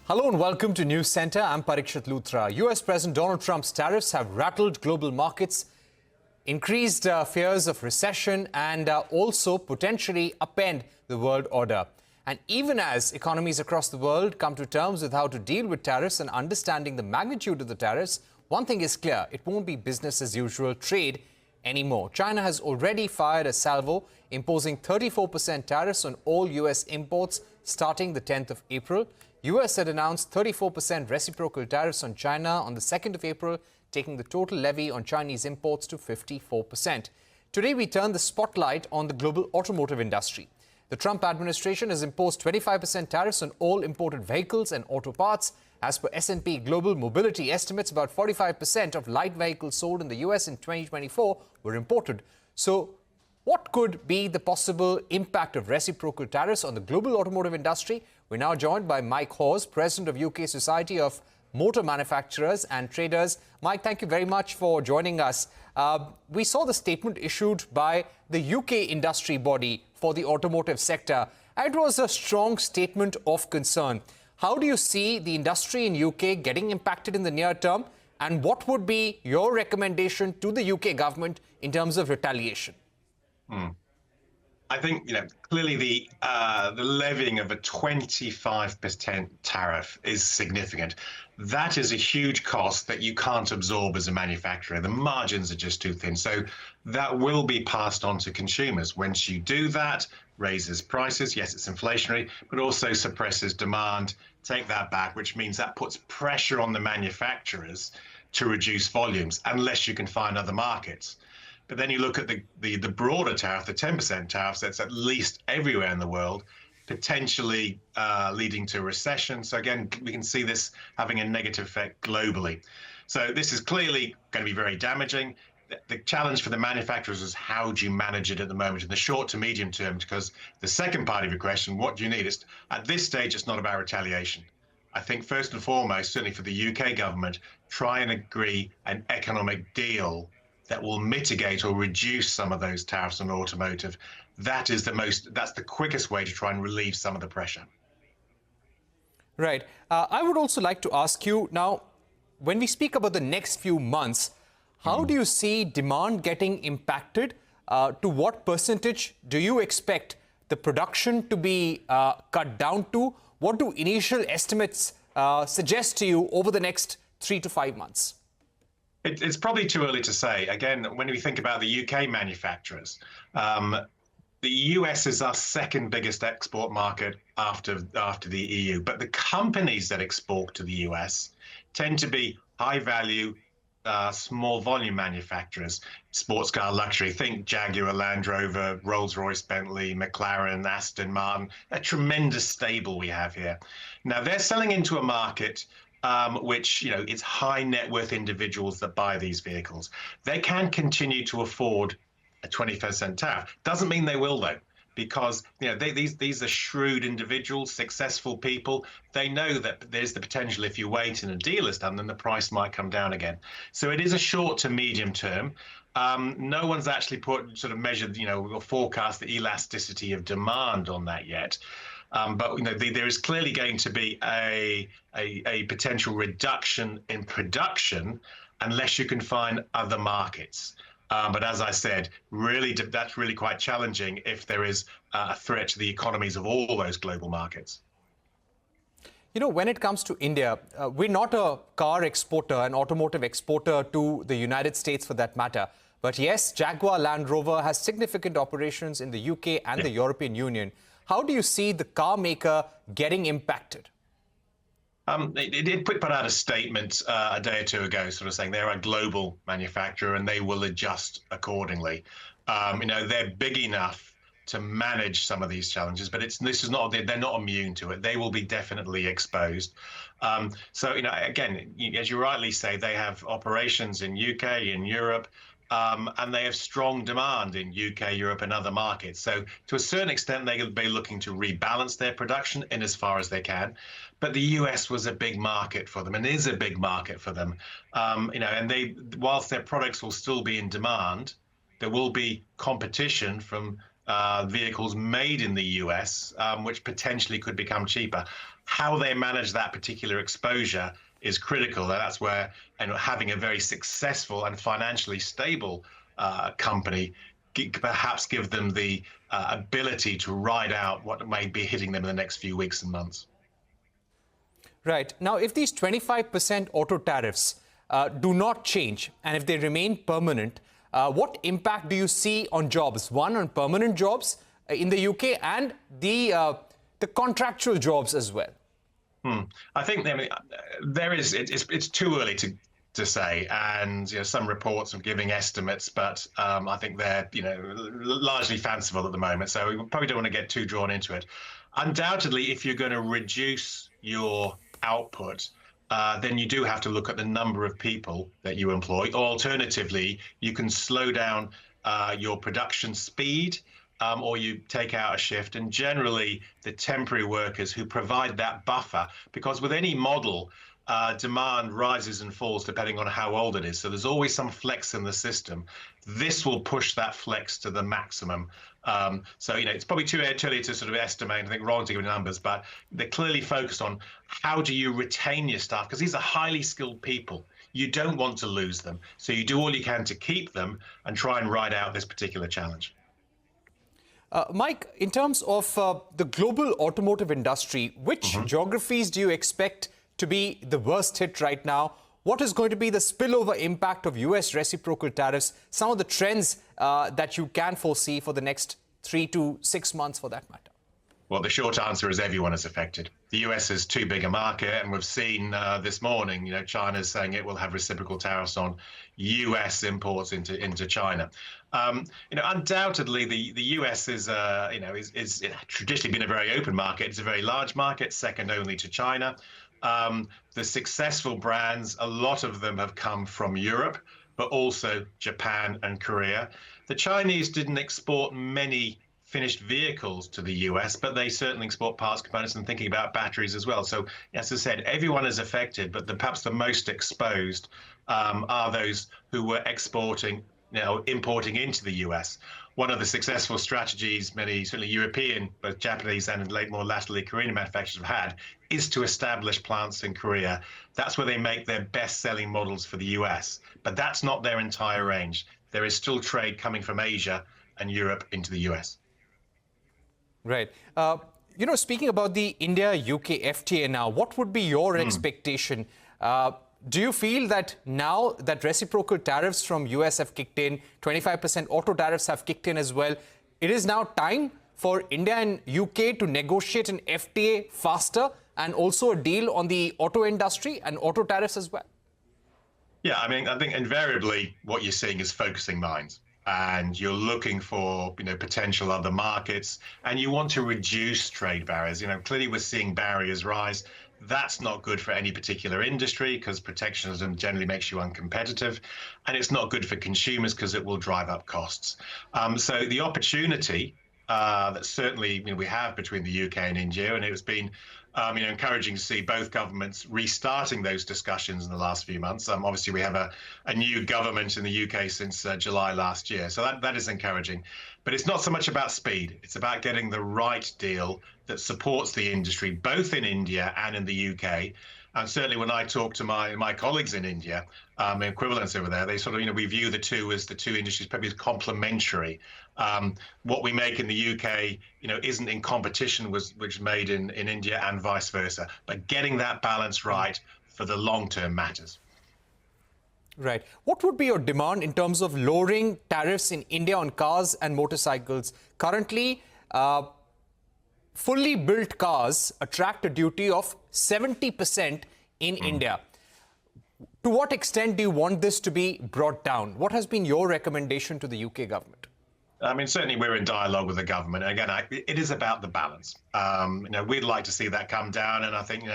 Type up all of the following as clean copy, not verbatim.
Hello and welcome to News Center. I'm Parikshit Luthra. US President Donald Trump's tariffs have rattled global markets, increased fears of recession and also potentially upend the world order. And even as economies across the world come to terms with how to deal with tariffs and understanding the magnitude of the tariffs, one thing is clear: it won't be business as usual trade anymore. China has already fired a salvo, imposing 34% tariffs on all US imports starting the 10th of April. US had announced 34% reciprocal tariffs on China on the 2nd of April, taking the total levy on Chinese imports to 54%. Today, we turn the spotlight on the global automotive industry. The Trump administration has imposed 25% tariffs on all imported vehicles and auto parts. As per S&P Global Mobility estimates, about 45% of light vehicles sold in the US in 2024 were imported. So, what could be the possible impact of reciprocal tariffs on the global automotive industry? We're now joined by Mike Hawes, President of UK Society of Motor Manufacturers and Traders. Mike, thank you very much for joining us. We saw the statement issued by the UK industry body for the automotive sector. It was a strong statement of concern. How do you see the industry in UK getting impacted in the near term? And what would be your recommendation to the UK government in terms of retaliation? I think, clearly the levying of a 25% tariff is significant. That is a huge cost that you can't absorb as a manufacturer. The margins are just too thin. So that will be passed on to consumers. Once you do that, raises prices. Yes, it's inflationary, but also suppresses demand. Take that back, which means that puts pressure on the manufacturers to reduce volumes unless you can find other markets. But then you look at the broader tariff, the 10% tariffs, that's at least everywhere in the world, potentially leading to a recession. So again, we can see this having a negative effect globally. So this is clearly going to be very damaging. The challenge for the manufacturers is how do you manage it at the moment in the short to medium term? Because the second part of your question, what do you need? At this stage, it's not about retaliation. I think first and foremost, certainly for the UK government, try and agree an economic deal that will mitigate or reduce some of those tariffs on automotive. That's the quickest way to try and relieve some of the pressure. Right. I would also like to ask you now, when we speak about the next few months, how do you see demand getting impacted? To what percentage do you expect the production to be cut down to? What do initial estimates suggest to you over the next 3 to 5 months? It's probably too early to say. Again, when we think about the UK manufacturers, the US is our second biggest export market after the EU. But the companies that export to the US tend to be high value, small volume manufacturers, sports car luxury. Think Jaguar, Land Rover, Rolls-Royce, Bentley, McLaren, Aston Martin, a tremendous stable we have here. Now they're selling into a market which, it's high net worth individuals that buy these vehicles. They can continue to afford a 20% tariff. Doesn't mean they will, though, because these are shrewd individuals, successful people. They know that there's the potential, if you wait and a deal is done, then the price might come down again. So it is a short to medium term. No one's actually measured, or forecast the elasticity of demand on that yet. But there is clearly going to be a potential reduction in production unless you can find other markets. But as I said, that's really quite challenging if there is a threat to the economies of all those global markets. When it comes to India, we're not a car exporter, an automotive exporter to the United States for that matter. But yes, Jaguar Land Rover has significant operations in the UK and the European Union. How do you see the car maker getting impacted? They did put out a statement a day or two ago, sort of saying they're a global manufacturer and they will adjust accordingly. They're big enough to manage some of these challenges, but they're not immune to it. They will be definitely exposed. So again, as you rightly say, they have operations in UK, in Europe. And they have strong demand in UK, Europe and other markets. So to a certain extent, they'll be looking to rebalance their production in as far as they can. But the US was a big market for them and is a big market for them. And whilst their products will still be in demand, there will be competition from vehicles made in the US, which potentially could become cheaper. How they manage that particular exposure is critical. And that's where having a very successful and financially stable company perhaps give them the ability to ride out what may be hitting them in the next few weeks and months. Right. Now, if these 25% auto tariffs do not change, and if they remain permanent, what impact do you see on jobs? One, on permanent jobs in the UK and the contractual jobs as well. I think there is. It's too early to say, and some reports are giving estimates, but I think they're largely fanciful at the moment. So we probably don't want to get too drawn into it. Undoubtedly, if you're going to reduce your output, then you do have to look at the number of people that you employ. Alternatively, you can slow down your production speed, or you take out a shift. And generally, the temporary workers who provide that buffer, because with any model, demand rises and falls depending on how old it is. So there's always some flex in the system. This will push that flex to the maximum. So, it's probably too early to sort of estimate. I think wrong to give numbers, but they're clearly focused on how do you retain your staff, because these are highly skilled people. You don't want to lose them. So you do all you can to keep them and try and ride out this particular challenge. Mike, in terms of the global automotive industry, which geographies do you expect to be the worst hit right now? What is going to be the spillover impact of US reciprocal tariffs? Some of the trends that you can foresee for the next 3 to 6 months, for that matter? Well, the short answer is everyone is affected. The US is too big a market, and we've seen this morning, China's saying it will have reciprocal tariffs on US imports into China. Undoubtedly, the US is traditionally been a very open market. It's a very large market, second only to China. The successful brands, a lot of them have come from Europe, but also Japan and Korea. The Chinese didn't export many finished vehicles to the US, but they certainly export parts, components, and thinking about batteries as well. So, as I said, everyone is affected, but perhaps the most exposed are those who were exporting, importing into the US. One of the successful strategies many, certainly European, both Japanese and more latterly Korean manufacturers have had, is to establish plants in Korea. That's where they make their best-selling models for the US. But that's not their entire range. There is still trade coming from Asia and Europe into the US. Right. Speaking about the India-UK FTA now, what would be your expectation? Do you feel that now that reciprocal tariffs from US have kicked in, 25% auto tariffs have kicked in as well, it is now time for India and UK to negotiate an FTA faster and also a deal on the auto industry and auto tariffs as well? Yeah, I think invariably what you're seeing is focusing minds. And you're looking for, potential other markets, and you want to reduce trade barriers. Clearly we're seeing barriers rise. That's not good for any particular industry because protectionism generally makes you uncompetitive, and it's not good for consumers because it will drive up costs. So the opportunity that certainly we have between the UK and India, and it's been encouraging to see both governments restarting those discussions in the last few months. Obviously, we have a new government in the UK since July last year, so that is encouraging. But it's not so much about speed. It's about getting the right deal that supports the industry, both in India and in the UK. And certainly when I talk to my colleagues in India, equivalents over there, they sort of, we view the two industries probably as complementary. What we make in the UK, isn't in competition with which is made in India and vice versa. But getting that balance right for the long term matters. Right. What would be your demand in terms of lowering tariffs in India on cars and motorcycles? Currently, fully built cars attract a duty of 70% in India. To what extent do you want this to be brought down? What has been your recommendation to the UK government? Certainly we're in dialogue with the government. And again, it is about the balance. We'd like to see that come down. And I think,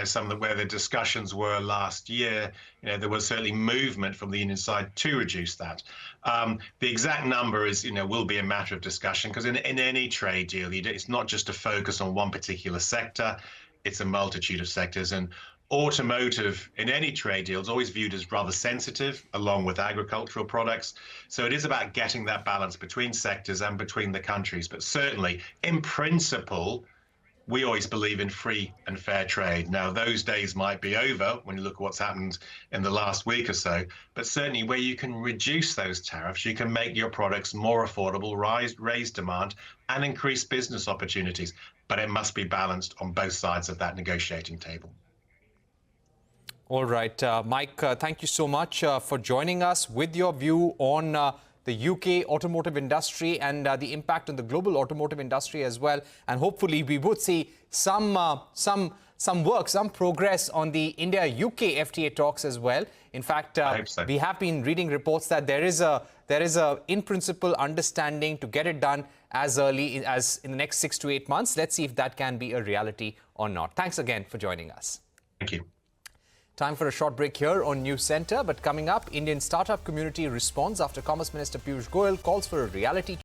where the discussions were last year, there was certainly movement from the Indian side to reduce that. The exact number will be a matter of discussion because in any trade deal, it's not just a focus on one particular sector. It's a multitude of sectors. And Automotive in any trade deal is always viewed as rather sensitive, along with agricultural products. So it is about getting that balance between sectors and between the countries. But certainly, in principle, we always believe in free and fair trade. Now, those days might be over when you look at what's happened in the last week or so, but certainly where you can reduce those tariffs, you can make your products more affordable, raise demand, and increase business opportunities. But it must be balanced on both sides of that negotiating table. All right, Mike, thank you so much for joining us with your view on the UK automotive industry and the impact on the global automotive industry as well. And hopefully we would see some progress on the India-UK FTA talks as well. In fact, so. we have been reading reports that there is a in principle understanding to get it done as early as in the next 6 to 8 months. Let's see if that can be a reality or not. Thanks again for joining us. Thank you. Time for a short break here on News Centre. But coming up, Indian startup community responds after Commerce Minister Piyush Goyal calls for a reality